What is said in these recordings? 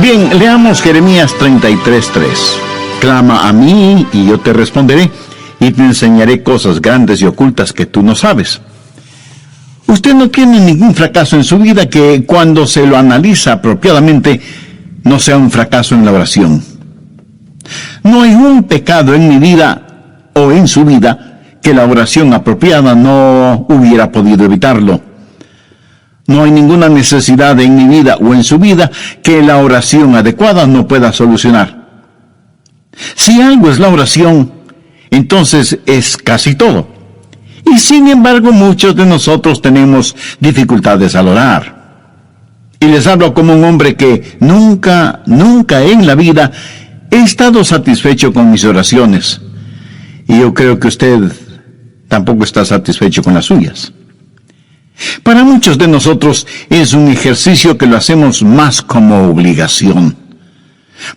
Bien, leamos Jeremías 33:3. Clama a mí y yo te responderé, y te enseñaré cosas grandes y ocultas que tú no sabes. Usted no tiene ningún fracaso en su vida que, cuando se lo analiza apropiadamente, no sea un fracaso en la oración. No hay un pecado en mi vida o en su vida que la oración apropiada no hubiera podido evitarlo. No hay ninguna necesidad en mi vida o en su vida que la oración adecuada no pueda solucionar. Si algo es la oración, entonces es casi todo. Y sin embargo, muchos de nosotros tenemos dificultades al orar. Y les hablo como un hombre que nunca en la vida he estado satisfecho con mis oraciones. Y yo creo que usted tampoco está satisfecho con las suyas. Para muchos de nosotros es un ejercicio que lo hacemos más como obligación.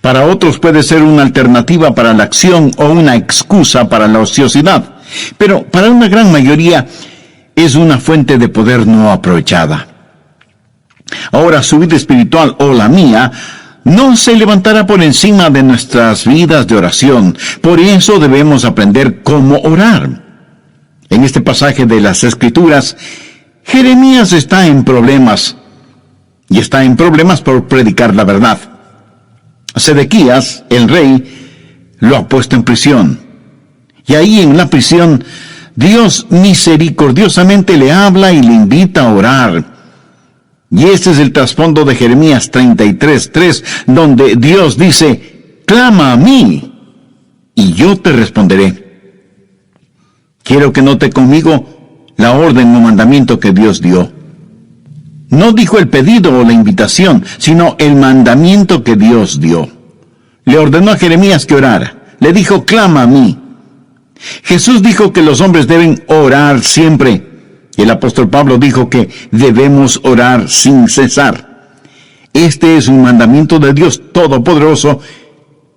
Para otros puede ser una alternativa para la acción o una excusa para la ociosidad. Pero para una gran mayoría es una fuente de poder no aprovechada. Ahora, su vida espiritual o la mía no se levantará por encima de nuestras vidas de oración. Por eso debemos aprender cómo orar. En este pasaje de las Escrituras, Jeremías está en problemas, y está en problemas por predicar la verdad. Sedequías, el rey, lo ha puesto en prisión. Y ahí en la prisión, Dios misericordiosamente le habla y le invita a orar. Y este es el trasfondo de Jeremías 33:3, donde Dios dice, clama a mí, y yo te responderé. Quiero que note conmigo la orden o mandamiento que Dios dio. No dijo el pedido o la invitación, sino el mandamiento que Dios dio. Le ordenó a Jeremías que orara. Le dijo, clama a mí. Jesús dijo que los hombres deben orar siempre. Y el apóstol Pablo dijo que debemos orar sin cesar. Este es un mandamiento de Dios Todopoderoso,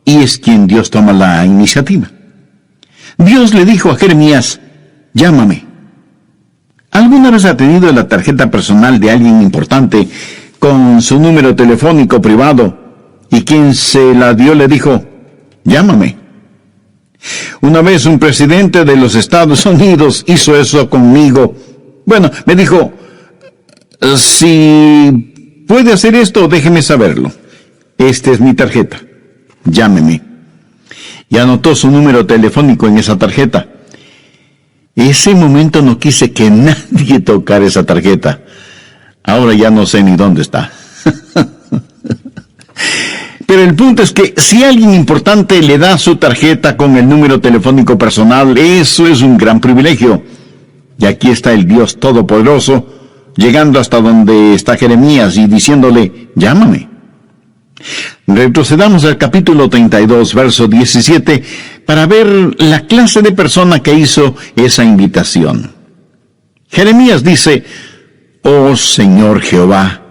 y es quien Dios toma la iniciativa. Dios le dijo a Jeremías, llámame. ¿Alguna vez ha tenido la tarjeta personal de alguien importante con su número telefónico privado y quien se la dio le dijo, llámame? Una vez un presidente de los Estados Unidos hizo eso conmigo. Bueno, me dijo, si puede hacer esto, déjeme saberlo. Esta es mi tarjeta. Llámeme. Y anotó su número telefónico en esa tarjeta. Ese momento no quise que nadie tocara esa tarjeta. Ahora ya no sé ni dónde está. Pero el punto es que si alguien importante le da su tarjeta con el número telefónico personal, eso es un gran privilegio. Y aquí está el Dios Todopoderoso, llegando hasta donde está Jeremías y diciéndole, llámame. Retrocedamos al capítulo 32, verso 17, para ver la clase de persona que hizo esa invitación. Jeremías dice, oh Señor Jehová,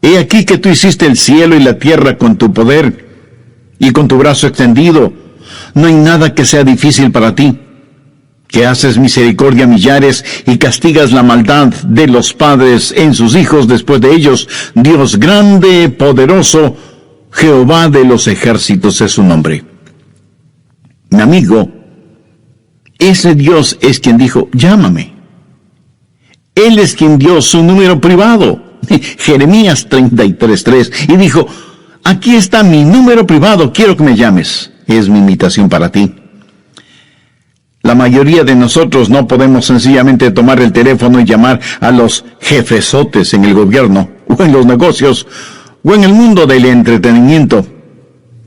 he aquí que tú hiciste el cielo y la tierra con tu poder y con tu brazo extendido. No hay nada que sea difícil para ti, que haces misericordia a millares y castigas la maldad de los padres en sus hijos después de ellos. Dios grande, poderoso, Jehová de los ejércitos es su nombre. Mi amigo, ese Dios es quien dijo, llámame. Él es quien dio su número privado, Jeremías 33:3, y dijo, aquí está mi número privado, quiero que me llames. Es mi invitación para ti. La mayoría de nosotros no podemos sencillamente tomar el teléfono y llamar a los jefesotes en el gobierno, o en los negocios, o en el mundo del entretenimiento.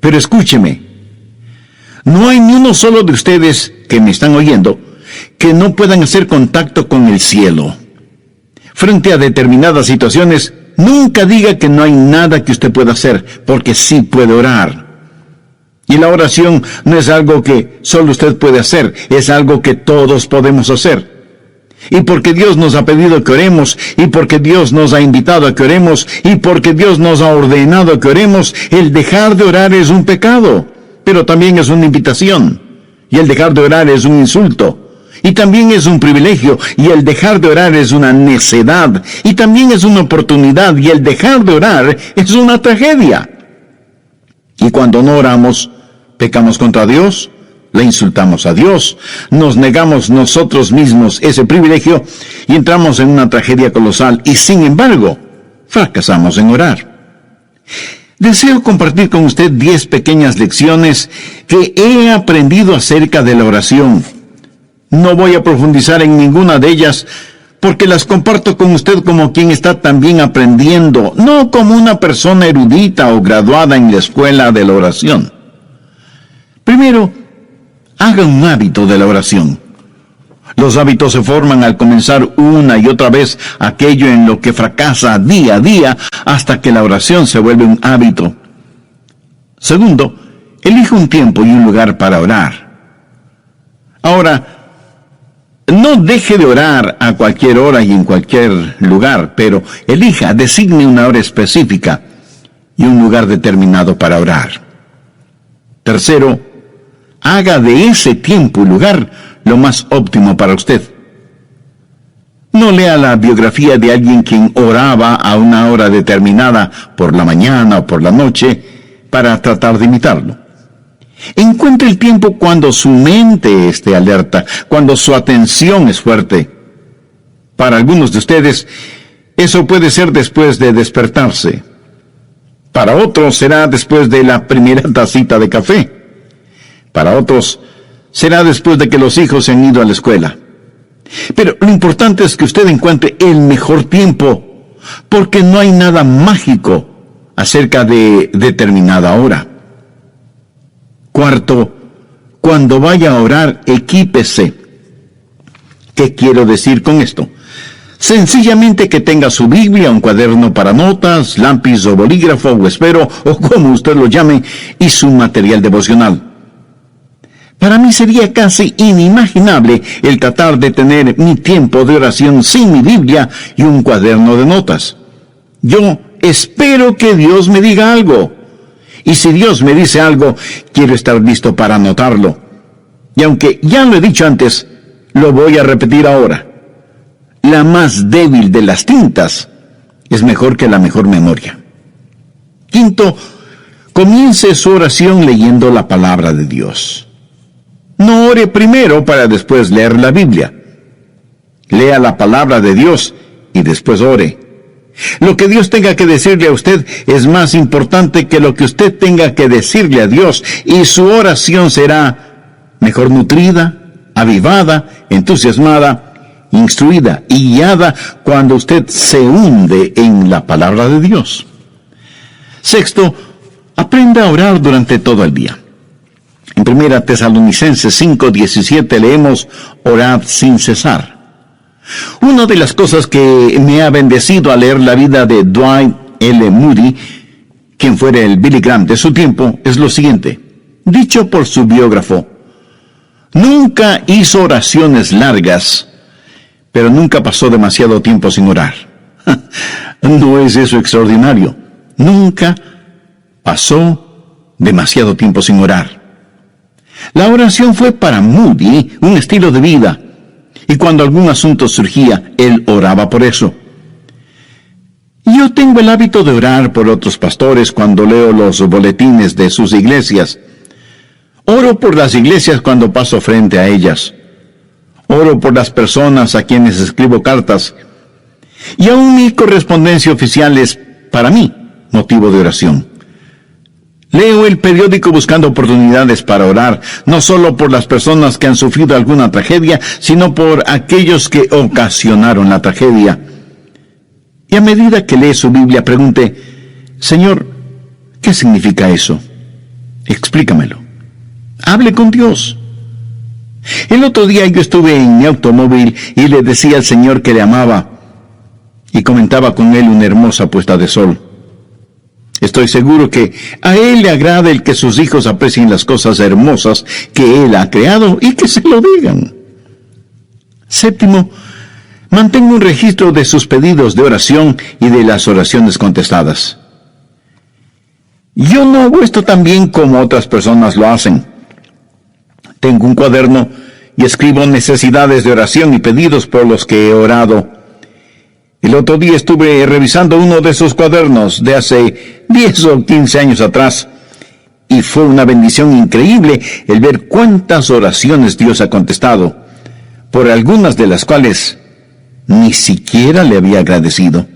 Pero escúcheme, no hay ni uno solo de ustedes que me están oyendo que no puedan hacer contacto con el cielo. Frente a determinadas situaciones, nunca diga que no hay nada que usted pueda hacer, porque sí puede orar. Y la oración no es algo que solo usted puede hacer, es algo que todos podemos hacer. Y porque Dios nos ha pedido que oremos, y porque Dios nos ha invitado a que oremos, y porque Dios nos ha ordenado que oremos, el dejar de orar es un pecado, pero también es una invitación. Y el dejar de orar es un insulto, y también es un privilegio, y el dejar de orar es una necedad, y también es una oportunidad, y el dejar de orar es una tragedia. Y cuando no oramos, pecamos contra Dios, le insultamos a Dios, nos negamos nosotros mismos ese privilegio y entramos en una tragedia colosal y, sin embargo, fracasamos en orar. Deseo compartir con usted 10 pequeñas lecciones que he aprendido acerca de la oración. No voy a profundizar en ninguna de ellas porque las comparto con usted como quien está también aprendiendo, no como una persona erudita o graduada en la escuela de la oración. Primero, haga un hábito de la oración. Los hábitos se forman al comenzar una y otra vez aquello en lo que fracasa día a día hasta que la oración se vuelve un hábito. Segundo, elija un tiempo y un lugar para orar. Ahora, no deje de orar a cualquier hora y en cualquier lugar, pero designe una hora específica y un lugar determinado para orar. Tercero, haga de ese tiempo y lugar lo más óptimo para usted. No lea la biografía de alguien quien oraba a una hora determinada por la mañana o por la noche para tratar de imitarlo. Encuentre el tiempo cuando su mente esté alerta, cuando su atención es fuerte. Para algunos de ustedes, eso puede ser después de despertarse. Para otros será después de la primera tacita de café. Para otros será después de que los hijos se han ido a la escuela. Pero lo importante es que usted encuentre el mejor tiempo, porque no hay nada mágico acerca de determinada hora. Cuarto, cuando vaya a orar, equípese. ¿Qué quiero decir con esto? Sencillamente que tenga su Biblia, un cuaderno para notas, lápiz o bolígrafo o esfero, o como usted lo llame, y su material devocional. Para mí sería casi inimaginable el tratar de tener mi tiempo de oración sin mi Biblia y un cuaderno de notas. Yo espero que Dios me diga algo. Y si Dios me dice algo, quiero estar listo para anotarlo. Y aunque ya lo he dicho antes, lo voy a repetir ahora. La más débil de las tintas es mejor que la mejor memoria. Quinto, comience su oración leyendo la palabra de Dios. No ore primero para después leer la Biblia. Lea la palabra de Dios y después ore. Lo que Dios tenga que decirle a usted es más importante que lo que usted tenga que decirle a Dios, y su oración será mejor nutrida, avivada, entusiasmada, instruida y guiada cuando usted se hunde en la palabra de Dios. Sexto, aprenda a orar durante todo el día. En 1 Tesalonicenses 5:17 leemos: orad sin cesar. Una de las cosas que me ha bendecido al leer la vida de Dwight L. Moody, quien fuera el Billy Graham de su tiempo, es lo siguiente. Dicho por su biógrafo, nunca hizo oraciones largas, pero nunca pasó demasiado tiempo sin orar. ¿No es eso extraordinario? Nunca pasó demasiado tiempo sin orar. La oración fue para Moody un estilo de vida. Y cuando algún asunto surgía, él oraba por eso. Yo tengo el hábito de orar por otros pastores cuando leo los boletines de sus iglesias. Oro por las iglesias cuando paso frente a ellas. Oro por las personas a quienes escribo cartas. Y aún mi correspondencia oficial es, para mí, motivo de oración. Leo el periódico buscando oportunidades para orar, no solo por las personas que han sufrido alguna tragedia, sino por aquellos que ocasionaron la tragedia. Y a medida que lee su Biblia, pregunte: Señor, ¿qué significa eso? Explícamelo. Hable con Dios. El otro día yo estuve en mi automóvil y le decía al Señor que le amaba, y comentaba con él una hermosa puesta de sol. Estoy seguro que a Él le agrada el que sus hijos aprecien las cosas hermosas que Él ha creado y que se lo digan. Séptimo, mantenga un registro de sus pedidos de oración y de las oraciones contestadas. Yo no hago esto tan bien como otras personas lo hacen. Tengo un cuaderno y escribo necesidades de oración y pedidos por los que he orado. El otro día estuve revisando uno de esos cuadernos de hace 10 o 15 años atrás Y fue una bendición increíble el ver cuántas oraciones Dios ha contestado, por algunas de las cuales ni siquiera le había agradecido.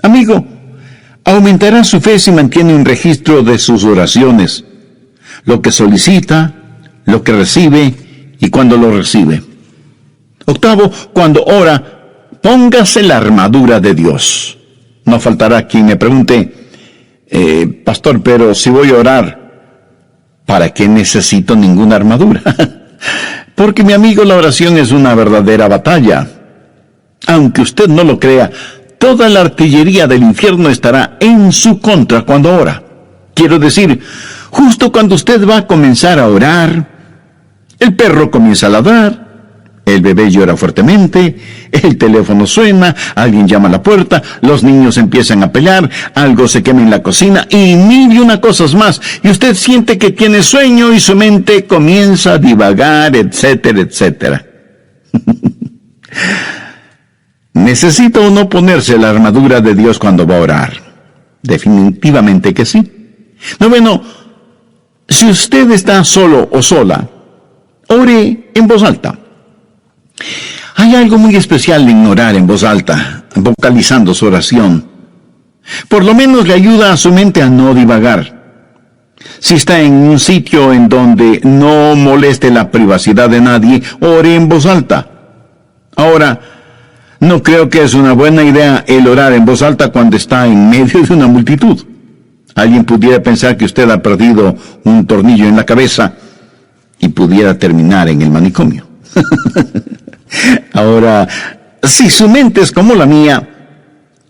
Amigo, aumentará su fe si mantiene un registro de sus oraciones, lo que solicita, lo que recibe y cuando lo recibe. Octavo, cuando ora, póngase la armadura de Dios. No faltará quien me pregunte, pastor, pero si voy a orar, ¿para qué necesito ninguna armadura? Porque, mi amigo, la oración es una verdadera batalla. Aunque usted no lo crea, toda la artillería del infierno estará en su contra cuando ora. Quiero decir, justo cuando usted va a comenzar a orar, el perro comienza a ladrar, el bebé llora fuertemente, el teléfono suena, alguien llama a la puerta, los niños empiezan a pelear, algo se quema en la cocina y mil y una cosas más. Y usted siente que tiene sueño y su mente comienza a divagar, etcétera, etcétera. ¿Necesita o no ponerse la armadura de Dios cuando va a orar? Definitivamente que sí. Noveno, si usted está solo o sola, ore en voz alta. Hay algo muy especial en orar en voz alta, vocalizando su oración. Por lo menos le ayuda a su mente a no divagar. Si está en un sitio en donde no moleste la privacidad de nadie, ore en voz alta. Ahora, no creo que es una buena idea el orar en voz alta cuando está en medio de una multitud. Alguien pudiera pensar que usted ha perdido un tornillo en la cabeza y pudiera terminar en el manicomio. Ahora, si su mente es como la mía,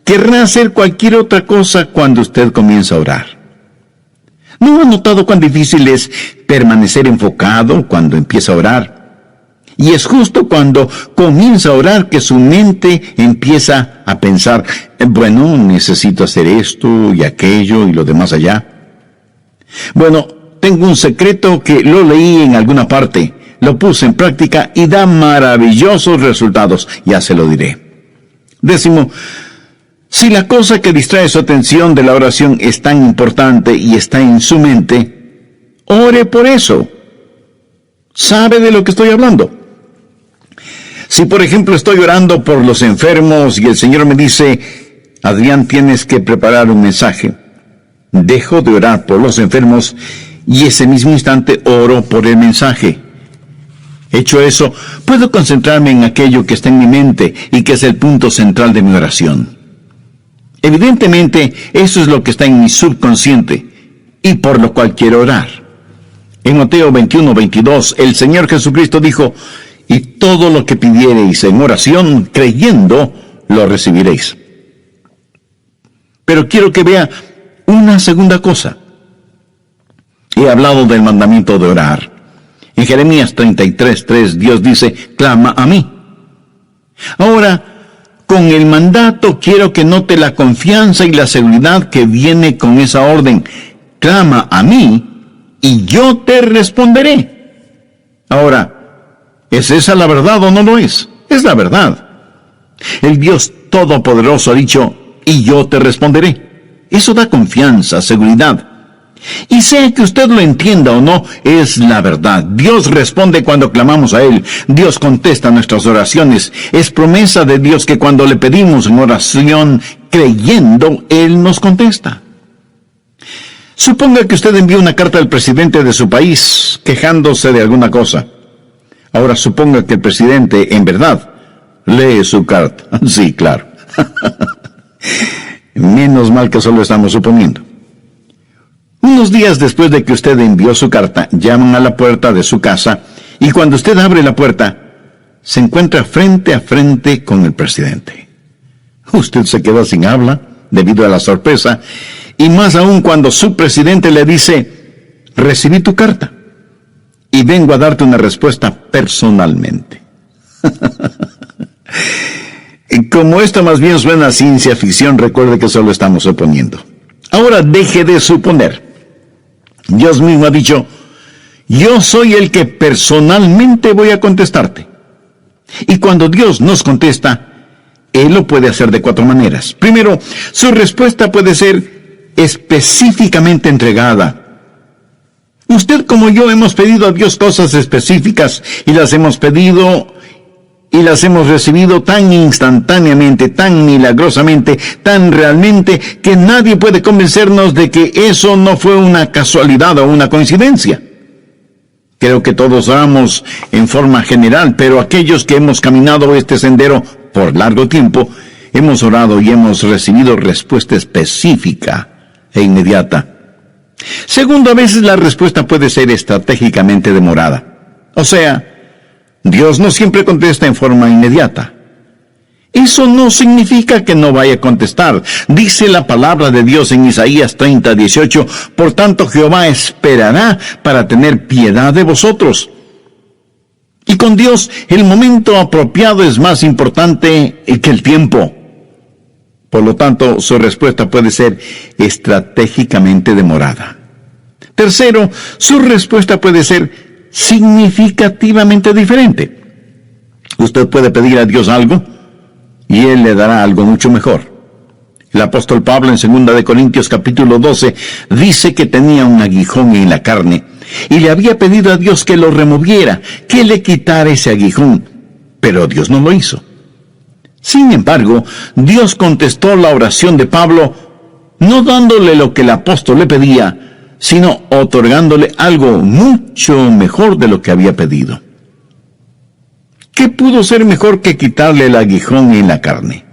querrá hacer cualquier otra cosa cuando usted comienza a orar. ¿No ha notado cuán difícil es permanecer enfocado cuando empieza a orar? Y es justo cuando comienza a orar que su mente empieza a pensar, bueno, necesito hacer esto y aquello y lo demás allá. Bueno, tengo un secreto que lo leí en alguna parte, lo puse en práctica y da maravillosos resultados, ya se lo diré. Décimo, si la cosa que distrae su atención de la oración es tan importante y está en su mente, ore por eso. ¿Sabe de lo que estoy hablando? Si, por ejemplo, estoy orando por los enfermos y el Señor me dice, Adrián, tienes que preparar un mensaje, dejo de orar por los enfermos y ese mismo instante oro por el mensaje. Hecho eso, puedo concentrarme en aquello que está en mi mente y que es el punto central de mi oración. Evidentemente, eso es lo que está en mi subconsciente y por lo cual quiero orar. En Mateo 21:22, el Señor Jesucristo dijo, y todo lo que pidiereis en oración, creyendo, lo recibiréis. Pero quiero que vea una segunda cosa. He hablado del mandamiento de orar. En Jeremías 33:3, Dios dice, clama a mí. Ahora, con el mandato quiero que note la confianza y la seguridad que viene con esa orden. Clama a mí y yo te responderé. Ahora, ¿es esa la verdad o no lo es? Es la verdad. El Dios Todopoderoso ha dicho, y yo te responderé. Eso da confianza, seguridad. Y sea que usted lo entienda o no, es la verdad. Dios responde cuando clamamos a Él. Dios contesta nuestras oraciones. Es promesa de Dios que cuando le pedimos en oración, creyendo, Él nos contesta. Suponga que usted envió una carta al presidente de su país, quejándose de alguna cosa. Ahora suponga que el presidente, en verdad, lee su carta. Sí, claro. Menos mal que solo estamos suponiendo. Unos días después de que usted envió su carta, llaman a la puerta de su casa y cuando usted abre la puerta, se encuentra frente a frente con el presidente. Usted se queda sin habla debido a la sorpresa y más aún cuando su presidente le dice, recibí tu carta y vengo a darte una respuesta personalmente. Como esto más bien suena a ciencia ficción, recuerde que solo estamos suponiendo. Ahora deje de suponer. Dios mismo ha dicho, yo soy el que personalmente voy a contestarte. Y cuando Dios nos contesta, Él lo puede hacer de 4 maneras. Primero, su respuesta puede ser específicamente entregada, Usted como yo hemos pedido a Dios cosas específicas y las hemos pedido y las hemos recibido tan instantáneamente, tan milagrosamente, tan realmente, que nadie puede convencernos de que eso no fue una casualidad o una coincidencia. Creo que todos oramos en forma general, pero aquellos que hemos caminado este sendero por largo tiempo, hemos orado y hemos recibido respuesta específica e inmediata. Segundo, a veces la respuesta puede ser estratégicamente demorada. O sea, Dios no siempre contesta en forma inmediata. Eso no significa que no vaya a contestar. Dice la palabra de Dios en Isaías 30:18, por tanto Jehová esperará para tener piedad de vosotros. Y con Dios el momento apropiado es más importante que el tiempo. Por lo tanto, su respuesta puede ser estratégicamente demorada. Tercero, su respuesta puede ser significativamente diferente. Usted puede pedir a Dios algo y Él le dará algo mucho mejor. El apóstol Pablo en 2 de Corintios capítulo 12 dice que tenía un aguijón en la carne y le había pedido a Dios que lo removiera, que le quitara ese aguijón, pero Dios no lo hizo. Sin embargo, Dios contestó la oración de Pablo no dándole lo que el apóstol le pedía, sino otorgándole algo mucho mejor de lo que había pedido. ¿Qué pudo ser mejor que quitarle el aguijón en la carne?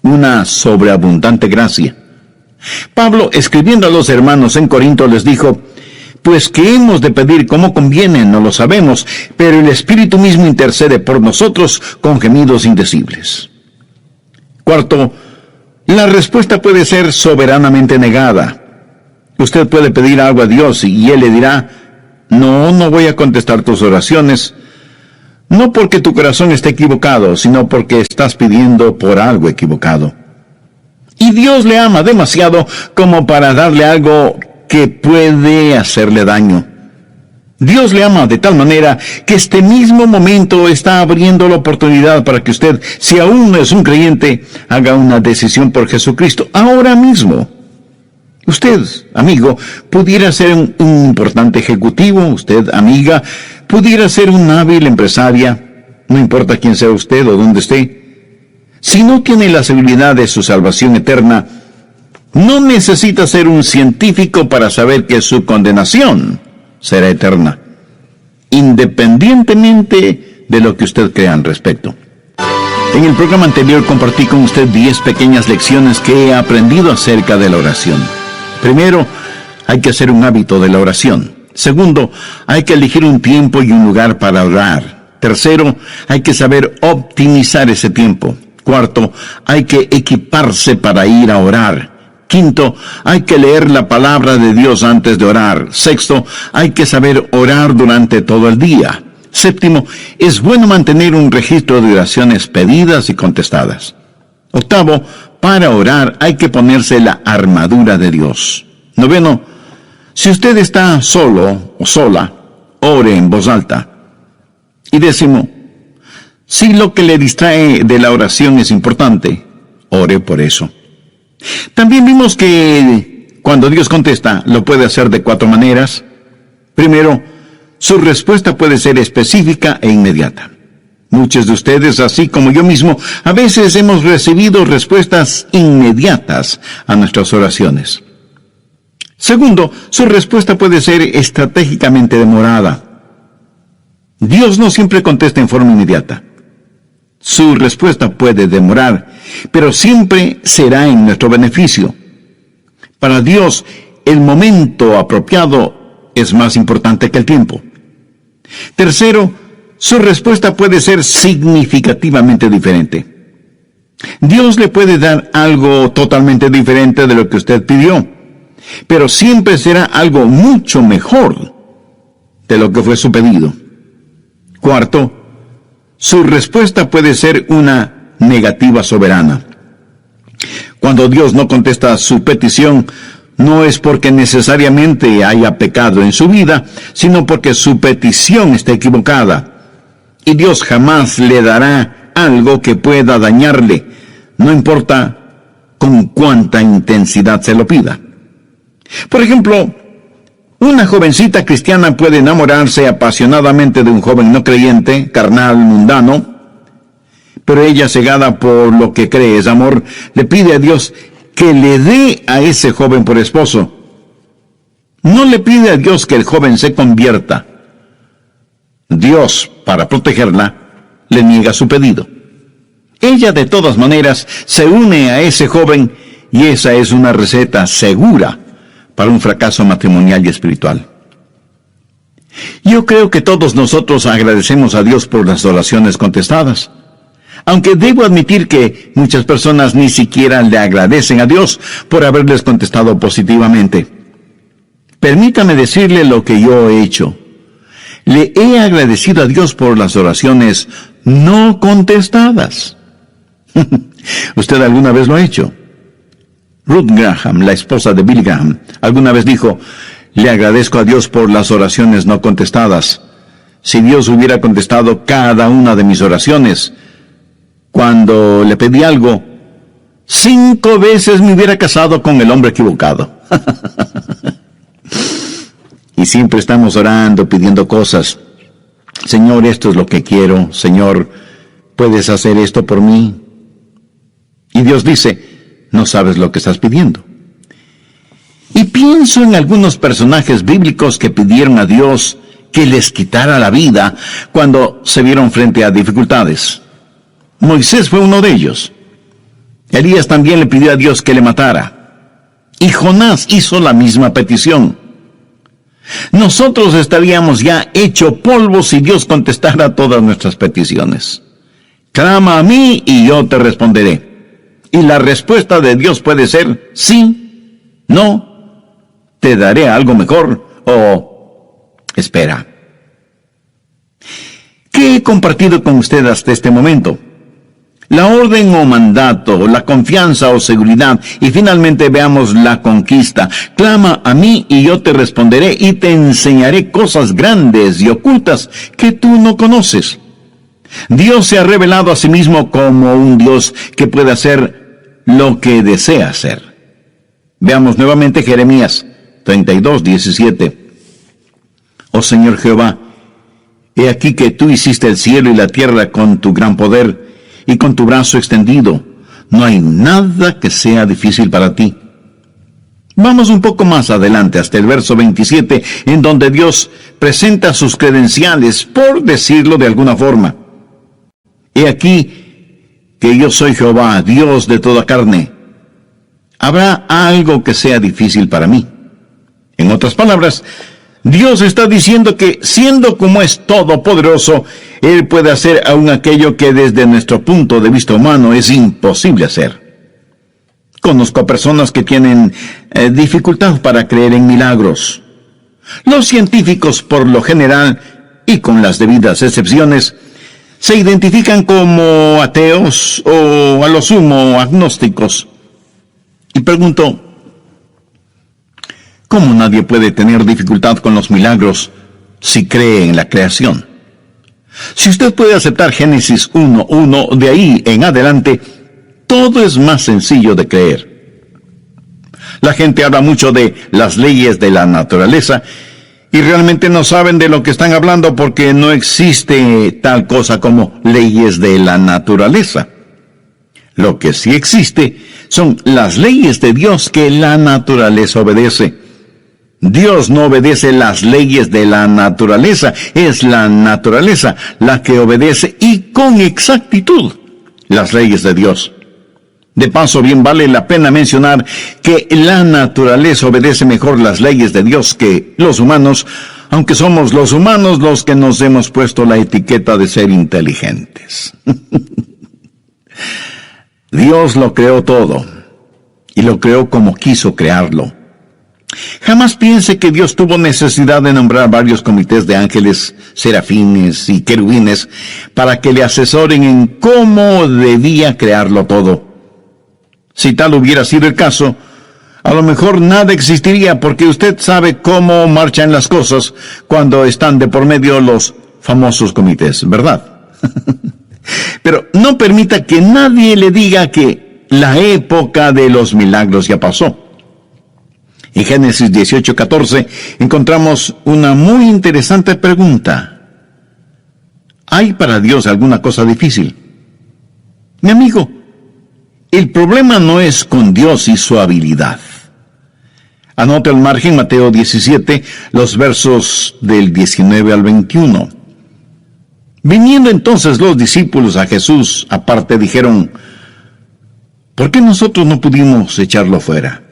Una sobreabundante gracia. Pablo, escribiendo a los hermanos en Corinto, les dijo, pues que hemos de pedir como conviene, no lo sabemos, pero el Espíritu mismo intercede por nosotros con gemidos indecibles. Cuarto, la respuesta puede ser soberanamente negada. Usted puede pedir algo a Dios y Él le dirá, no voy a contestar tus oraciones, no porque tu corazón esté equivocado, sino porque estás pidiendo por algo equivocado. Y Dios le ama demasiado como para darle algo que puede hacerle daño. Dios le ama de tal manera que este mismo momento está abriendo la oportunidad para que usted, si aún no es un creyente, haga una decisión por Jesucristo ahora mismo. Usted, amigo, pudiera ser un importante ejecutivo. Usted, amiga, pudiera ser una hábil empresaria. No importa quién sea usted o dónde esté. Si no tiene la seguridad de su salvación eterna, no necesita ser un científico para saber que su condenación será eterna, independientemente de lo que usted crea al respecto. En el programa anterior compartí con usted 10 pequeñas lecciones que he aprendido acerca de la oración. Primero, hay que hacer un hábito de la oración. Segundo, hay que elegir un tiempo y un lugar para orar. Tercero, hay que saber optimizar ese tiempo. Cuarto, hay que equiparse para ir a orar. Quinto, hay que leer la palabra de Dios antes de orar. Sexto, hay que saber orar durante todo el día. Séptimo, es bueno mantener un registro de oraciones pedidas y contestadas. Octavo, para orar hay que ponerse la armadura de Dios. Noveno, si usted está solo o sola, ore en voz alta. Y décimo, si lo que le distrae de la oración es importante, ore por eso. También vimos que cuando Dios contesta, lo puede hacer de 4 maneras. Primero, su respuesta puede ser específica e inmediata. Muchos de ustedes, así como yo mismo, a veces hemos recibido respuestas inmediatas a nuestras oraciones. Segundo, su respuesta puede ser estratégicamente demorada. Dios no siempre contesta en forma inmediata. Su respuesta puede demorar, pero siempre será en nuestro beneficio. Para Dios, el momento apropiado es más importante que el tiempo. Tercero, su respuesta puede ser significativamente diferente. Dios le puede dar algo totalmente diferente de lo que usted pidió, pero siempre será algo mucho mejor de lo que fue su pedido. Cuarto, su respuesta puede ser una negativa soberana. Cuando Dios no contesta su petición, no es porque necesariamente haya pecado en su vida, sino porque su petición está equivocada. Y Dios jamás le dará algo que pueda dañarle, no importa con cuánta intensidad se lo pida. Por ejemplo, Una jovencita cristiana puede enamorarse apasionadamente de un joven no creyente, carnal, mundano, pero ella, cegada por lo que cree es amor, le pide a Dios que le dé a ese joven por esposo. No le pide a Dios que el joven se convierta. Dios, para protegerla, le niega su pedido. Ella, de todas maneras, se une a ese joven, y esa es una receta segura para un fracaso matrimonial y espiritual. Yo creo que todos nosotros agradecemos a Dios por las oraciones contestadas, aunque debo admitir que muchas personas ni siquiera le agradecen a Dios por haberles contestado positivamente. Permítame decirle lo que yo he hecho. Le he agradecido a Dios por las oraciones no contestadas. ¿Usted alguna vez lo ha hecho? Ruth Graham, la esposa de Billy Graham, alguna vez dijo: le agradezco a Dios por las oraciones no contestadas. Si Dios hubiera contestado cada una de mis oraciones, cuando le pedí algo, 5 veces me hubiera casado con el hombre equivocado. Y siempre estamos orando, pidiendo cosas. Señor, esto es lo que quiero. Señor, ¿puedes hacer esto por mí? Y Dios dice: no sabes lo que estás pidiendo. Y pienso en algunos personajes bíblicos que pidieron a Dios que les quitara la vida cuando se vieron frente a dificultades. Moisés fue uno de ellos. Elías también le pidió a Dios que le matara. Y Jonás hizo la misma petición. Nosotros estaríamos ya hecho polvo si Dios contestara todas nuestras peticiones. Clama a mí y yo te responderé. Y la respuesta de Dios puede ser sí, no, te daré algo mejor o espera. ¿Qué he compartido con usted hasta este momento? La orden o mandato, la confianza o seguridad, y finalmente veamos la conquista. Clama a mí y yo te responderé y te enseñaré cosas grandes y ocultas que tú no conoces. Dios se ha revelado a sí mismo como un Dios que puede hacer lo que desea hacer. Veamos nuevamente Jeremías 32:17. Oh Señor Jehová, he aquí que tú hiciste el cielo y la tierra con tu gran poder y con tu brazo extendido. No hay nada que sea difícil para ti. Vamos un poco más adelante, hasta el verso 27, en donde Dios presenta sus credenciales, por decirlo de alguna forma. He aquí que yo soy Jehová, Dios de toda carne. ¿Habrá algo que sea difícil para mí? En otras palabras, Dios está diciendo que, siendo como es todopoderoso, Él puede hacer aún aquello que desde nuestro punto de vista humano es imposible hacer. Conozco a personas que tienen dificultad para creer en milagros. Los científicos, por lo general, y con las debidas excepciones, se identifican como ateos o, a lo sumo, agnósticos. Y pregunto, ¿cómo nadie puede tener dificultad con los milagros si cree en la creación? Si usted puede aceptar Génesis 1:1, de ahí en adelante, todo es más sencillo de creer. La gente habla mucho de las leyes de la naturaleza y realmente no saben de lo que están hablando porque no existe tal cosa como leyes de la naturaleza. Lo que sí existe son las leyes de Dios que la naturaleza obedece. Dios no obedece las leyes de la naturaleza, es la naturaleza la que obedece y con exactitud las leyes de Dios. De paso, bien vale la pena mencionar que la naturaleza obedece mejor las leyes de Dios que los humanos, aunque somos los humanos los que nos hemos puesto la etiqueta de ser inteligentes. Dios lo creó todo, y lo creó como quiso crearlo. Jamás piense que Dios tuvo necesidad de nombrar varios comités de ángeles, serafines y querubines para que le asesoren en cómo debía crearlo todo. Si tal hubiera sido el caso, a lo mejor nada existiría, porque usted sabe cómo marchan las cosas cuando están de por medio los famosos comités, ¿verdad? Pero no permita que nadie le diga que la época de los milagros ya pasó. En Génesis 18:14 encontramos una muy interesante pregunta. ¿Hay para Dios alguna cosa difícil? Mi amigo, el problema no es con Dios y su habilidad. Anote al margen Mateo 17, los versos del 19 al 21. Viniendo entonces los discípulos a Jesús, aparte dijeron, ¿por qué nosotros no pudimos echarlo fuera?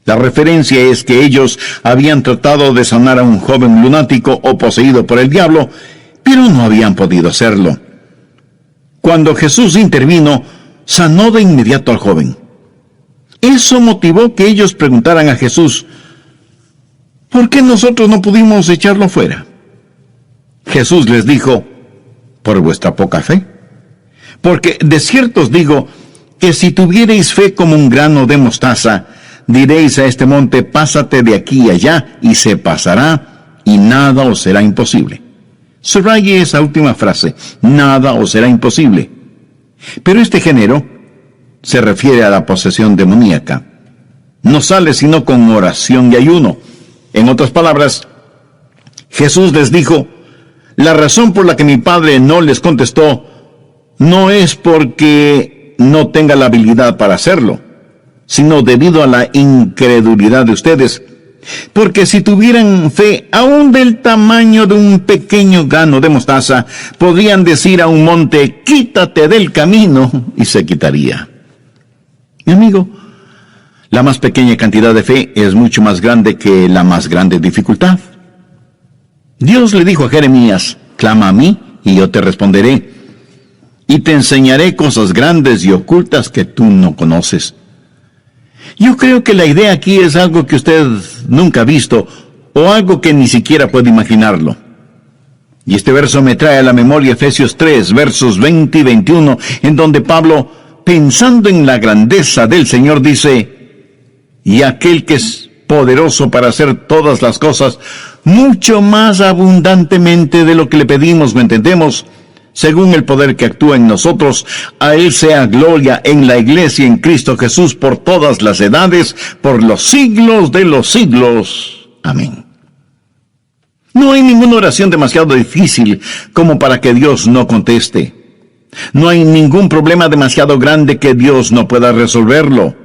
La referencia es que ellos habían tratado de sanar a un joven lunático o poseído por el diablo, pero no habían podido hacerlo. Cuando Jesús intervino, sanó de inmediato al joven. Eso motivó que ellos preguntaran a Jesús, ¿por qué nosotros no pudimos echarlo fuera? Jesús les dijo, por vuestra poca fe. Porque de cierto os digo que si tuviereis fe como un grano de mostaza, diréis a este monte, pásate de aquí allá, y se pasará, y nada os será imposible. Subraye esa última frase, nada os será imposible. Pero este género se refiere a la posesión demoníaca. No sale sino con oración y ayuno. En otras palabras, Jesús les dijo, la razón por la que mi Padre no les contestó no es porque no tenga la habilidad para hacerlo, sino debido a la incredulidad de ustedes. Porque si tuvieran fe aún del tamaño de un pequeño grano de mostaza, podrían decir a un monte, quítate del camino, y se quitaría. Mi amigo, la más pequeña cantidad de fe es mucho más grande que la más grande dificultad. Dios le dijo a Jeremías, clama a mí y yo te responderé, y te enseñaré cosas grandes y ocultas que tú no conoces. Yo creo que la idea aquí es algo que usted nunca ha visto, o algo que ni siquiera puede imaginarlo. Y este verso me trae a la memoria Efesios 3, versos 20 y 21, en donde Pablo, pensando en la grandeza del Señor, dice, y aquel que es poderoso para hacer todas las cosas, mucho más abundantemente de lo que le pedimos o entendemos, según el poder que actúa en nosotros, a Él sea gloria en la Iglesia en Cristo Jesús por todas las edades, por los siglos de los siglos. Amén. No hay ninguna oración demasiado difícil como para que Dios no conteste. No hay ningún problema demasiado grande que Dios no pueda resolverlo.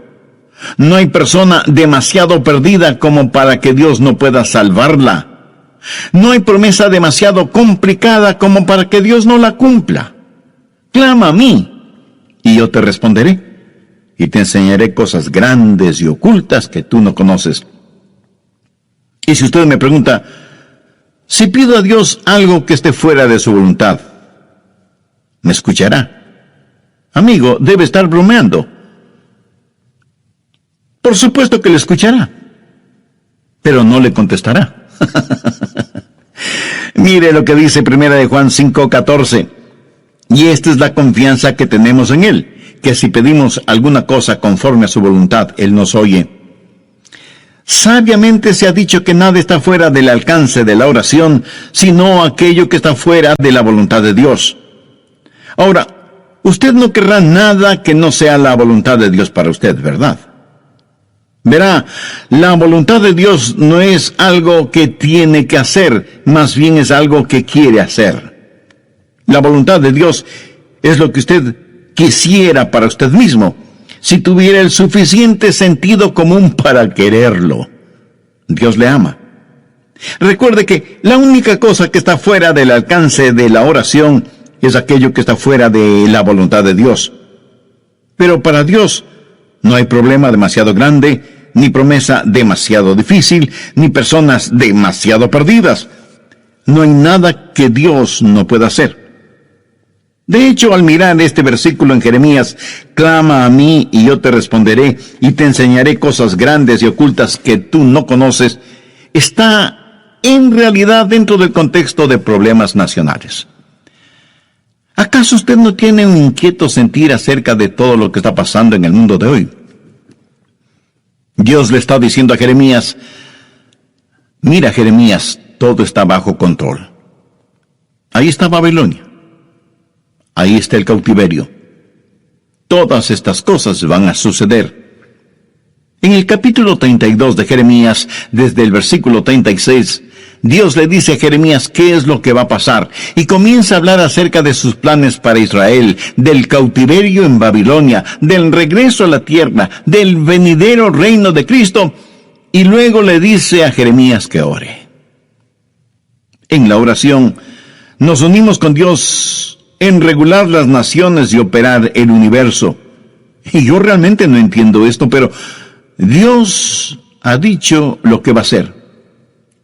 No hay persona demasiado perdida como para que Dios no pueda salvarla. No hay promesa demasiado complicada como para que Dios no la cumpla. Clama a mí, y yo te responderé, y te enseñaré cosas grandes y ocultas que tú no conoces. Y si usted me pregunta, si pido a Dios algo que esté fuera de su voluntad, ¿me escuchará? Amigo, debe estar bromeando. Por supuesto que le escuchará, pero no le contestará. Mire lo que dice 1 Juan 5:14. Y esta es la confianza que tenemos en Él, que si pedimos alguna cosa conforme a su voluntad, Él nos oye. Sabiamente se ha dicho que nada está fuera del alcance de la oración, sino aquello que está fuera de la voluntad de Dios. Ahora, usted no querrá nada que no sea la voluntad de Dios para usted, ¿verdad? Verá, la voluntad de Dios no es algo que tiene que hacer, más bien es algo que quiere hacer. La voluntad de Dios es lo que usted quisiera para usted mismo, si tuviera el suficiente sentido común para quererlo. Dios le ama. Recuerde que la única cosa que está fuera del alcance de la oración es aquello que está fuera de la voluntad de Dios. Pero para Dios no hay problema demasiado grande, ni promesa demasiado difícil, ni personas demasiado perdidas. No hay nada que Dios no pueda hacer. De hecho, al mirar este versículo en Jeremías, clama a mí y yo te responderé y te enseñaré cosas grandes y ocultas que tú no conoces, está en realidad dentro del contexto de problemas nacionales. ¿Acaso usted no tiene un inquieto sentir acerca de todo lo que está pasando en el mundo de hoy? Dios le está diciendo a Jeremías, mira Jeremías, todo está bajo control. Ahí está Babilonia. Ahí está el cautiverio. Todas estas cosas van a suceder. En el capítulo 32 de Jeremías, desde el versículo 36, Dios le dice a Jeremías qué es lo que va a pasar, y comienza a hablar acerca de sus planes para Israel, del cautiverio en Babilonia, del regreso a la tierra, del venidero reino de Cristo, y luego le dice a Jeremías que ore. En la oración, nos unimos con Dios en regular las naciones y operar el universo. Y yo realmente no entiendo esto, pero Dios ha dicho lo que va a hacer,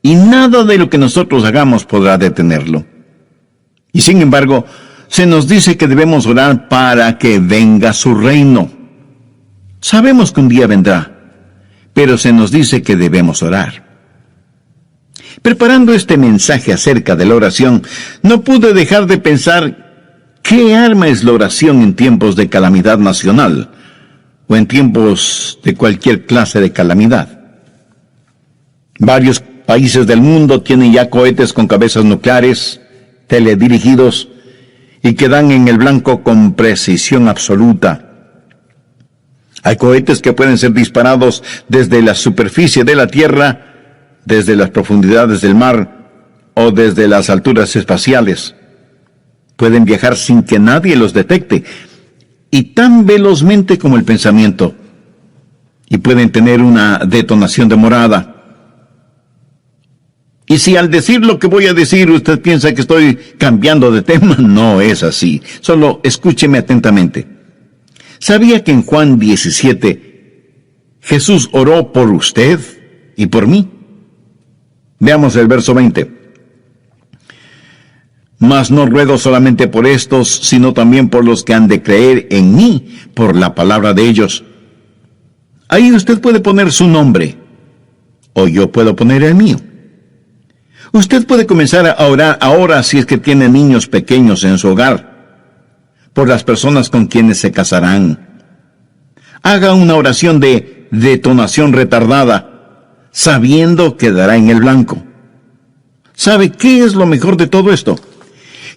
y nada de lo que nosotros hagamos podrá detenerlo. Y sin embargo, se nos dice que debemos orar para que venga su reino. Sabemos que un día vendrá, pero se nos dice que debemos orar. Preparando este mensaje acerca de la oración, no pude dejar de pensar qué arma es la oración en tiempos de calamidad nacional, o en tiempos de cualquier clase de calamidad. Varios países del mundo tienen ya cohetes con cabezas nucleares, teledirigidos, y que dan en el blanco con precisión absoluta. Hay cohetes que pueden ser disparados desde la superficie de la Tierra, desde las profundidades del mar, o desde las alturas espaciales. Pueden viajar sin que nadie los detecte, y tan velozmente como el pensamiento, y pueden tener una detonación demorada. Y si al decir lo que voy a decir usted piensa que estoy cambiando de tema, no es así. Solo escúcheme atentamente. ¿Sabía que en Juan 17 Jesús oró por usted y por mí? Veamos el verso 20. Mas no ruego solamente por estos, sino también por los que han de creer en mí, por la palabra de ellos. Ahí usted puede poner su nombre, o yo puedo poner el mío. Usted puede comenzar a orar ahora si es que tiene niños pequeños en su hogar, por las personas con quienes se casarán. Haga una oración de detonación retardada, sabiendo que dará en el blanco. ¿Sabe qué es lo mejor de todo esto?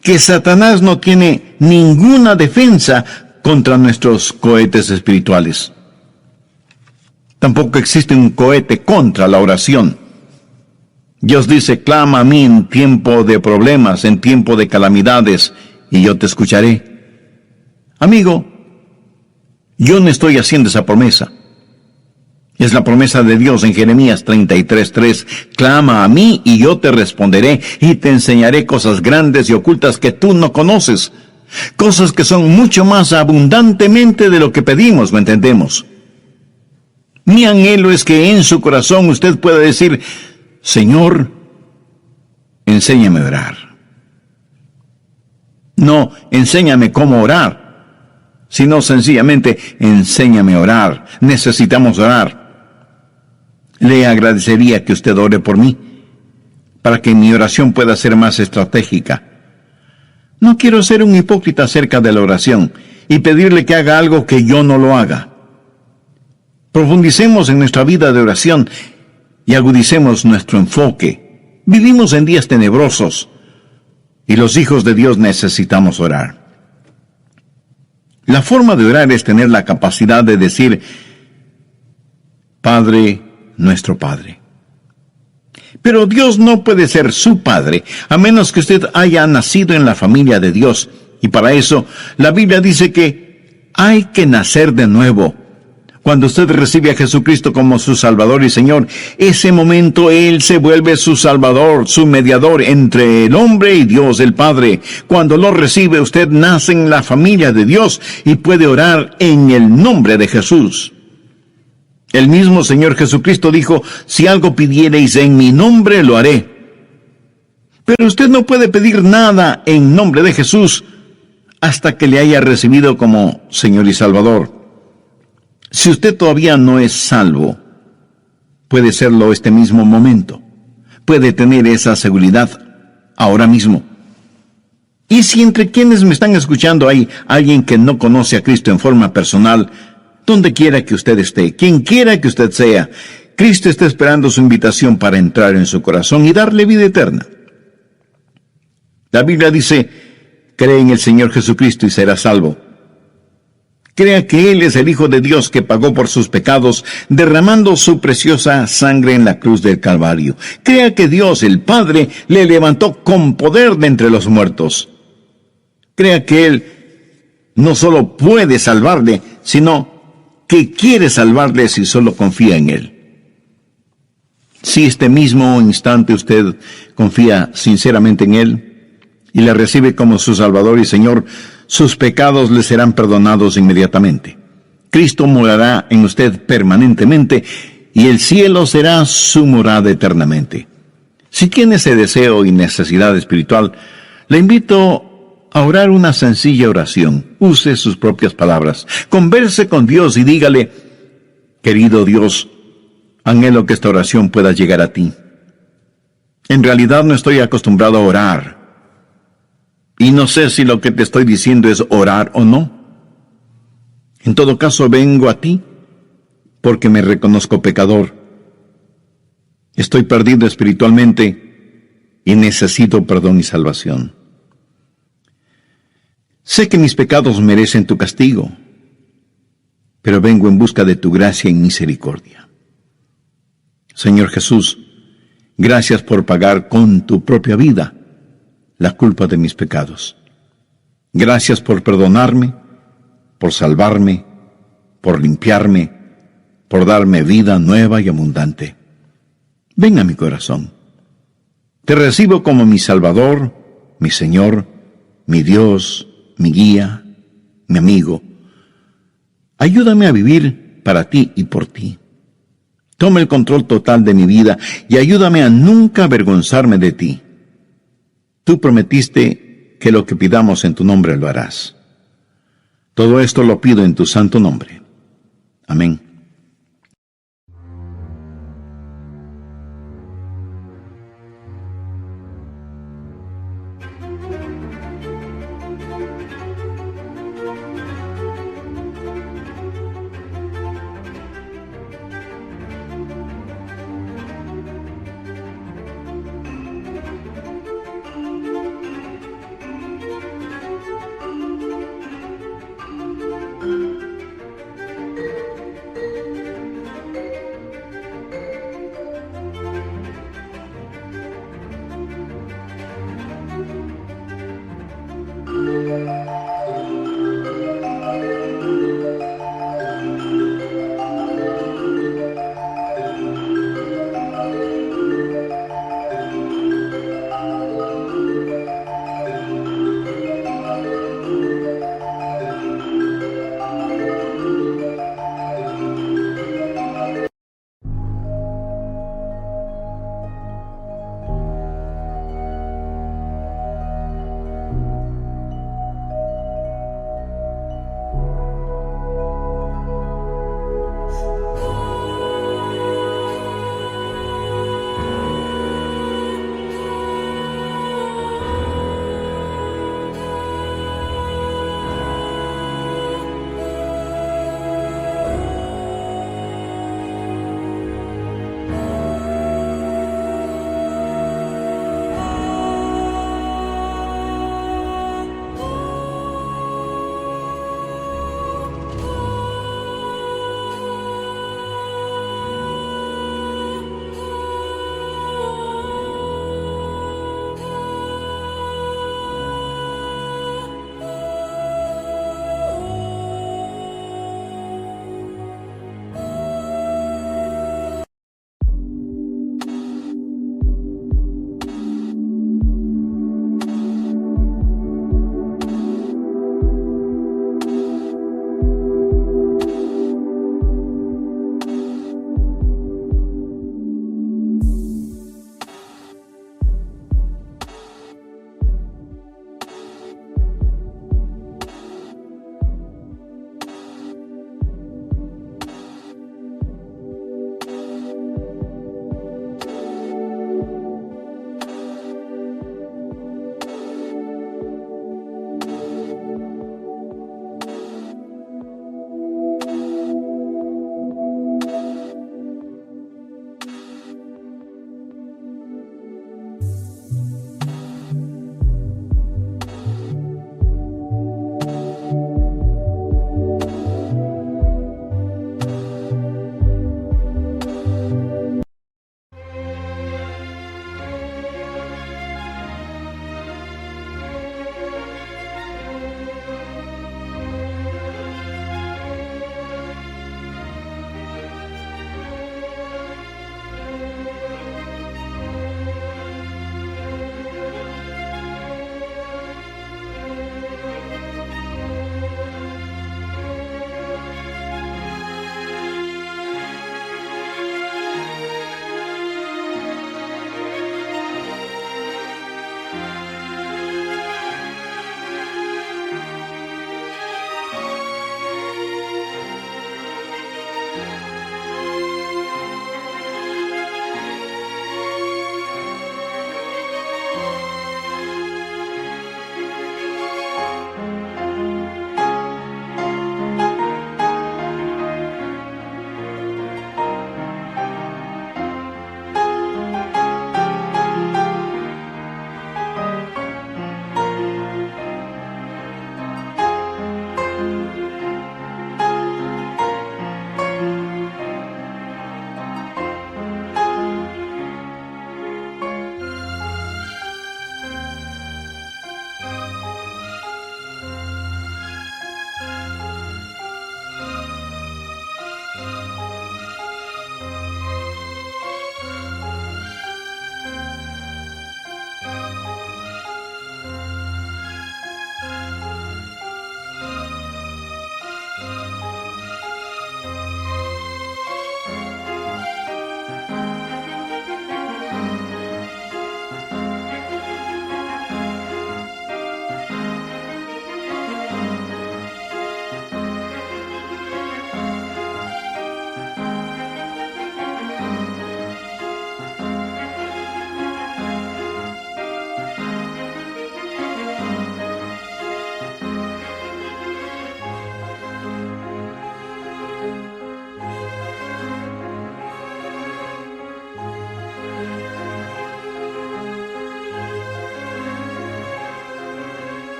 Que Satanás no tiene ninguna defensa contra nuestros cohetes espirituales. Tampoco existe un cohete contra la oración. Dios dice, clama a mí en tiempo de problemas, en tiempo de calamidades, y yo te escucharé. Amigo, yo no estoy haciendo esa promesa. Es la promesa de Dios en Jeremías 33:3. Clama a mí y yo te responderé y te enseñaré cosas grandes y ocultas que tú no conoces. Cosas que son mucho más abundantemente de lo que pedimos, ¿me entendemos? Mi anhelo es que en su corazón usted pueda decir, Señor, enséñame a orar. No, enséñame cómo orar, sino sencillamente, enséñame a orar. Necesitamos orar. Le agradecería que usted ore por mí, para que mi oración pueda ser más estratégica. No quiero ser un hipócrita acerca de la oración y pedirle que haga algo que yo no lo haga. Profundicemos en nuestra vida de oración y agudicemos nuestro enfoque. Vivimos en días tenebrosos y los hijos de Dios necesitamos orar. La forma de orar es tener la capacidad de decir, Padre, nuestro Padre. Pero Dios no puede ser su Padre, a menos que usted haya nacido en la familia de Dios. Y para eso, la Biblia dice que hay que nacer de nuevo. Cuando usted recibe a Jesucristo como su Salvador y Señor, ese momento Él se vuelve su Salvador, su mediador entre el hombre y Dios el Padre. Cuando lo recibe, usted nace en la familia de Dios y puede orar en el nombre de Jesús. El mismo Señor Jesucristo dijo, si algo pidiereis en mi nombre, lo haré. Pero usted no puede pedir nada en nombre de Jesús hasta que le haya recibido como Señor y Salvador. Si usted todavía no es salvo, puede serlo este mismo momento. Puede tener esa seguridad ahora mismo. Y si entre quienes me están escuchando hay alguien que no conoce a Cristo en forma personal, donde quiera que usted esté, quien quiera que usted sea, Cristo está esperando su invitación para entrar en su corazón y darle vida eterna. La Biblia dice, cree en el Señor Jesucristo y serás salvo. Crea que Él es el Hijo de Dios que pagó por sus pecados, derramando su preciosa sangre en la cruz del Calvario. Crea que Dios, el Padre, le levantó con poder de entre los muertos. Crea que Él no solo puede salvarle, sino que quiere salvarle si solo confía en Él. Si este mismo instante usted confía sinceramente en Él y le recibe como su Salvador y Señor, sus pecados le serán perdonados inmediatamente. Cristo morará en usted permanentemente y el cielo será su morada eternamente. Si tiene ese deseo y necesidad espiritual, le invito a orar una sencilla oración. Use sus propias palabras. Converse con Dios y dígale: querido Dios, anhelo que esta oración pueda llegar a ti. En realidad no estoy acostumbrado a orar. Y no sé si lo que te estoy diciendo es orar o no. En todo caso, vengo a ti porque me reconozco pecador. Estoy perdido espiritualmente y necesito perdón y salvación. Sé que mis pecados merecen tu castigo, pero vengo en busca de tu gracia y misericordia. Señor Jesús, gracias por pagar con tu propia vida la culpa de mis pecados. Gracias por perdonarme, por salvarme, por limpiarme, por darme vida nueva y abundante. Ven a mi corazón. Te recibo como mi Salvador, mi Señor, mi Dios, mi guía, mi amigo. Ayúdame a vivir para ti y por ti. Toma el control total de mi vida y ayúdame a nunca avergonzarme de ti. Tú prometiste que lo que pidamos en tu nombre lo harás. Todo esto lo pido en tu santo nombre. Amén.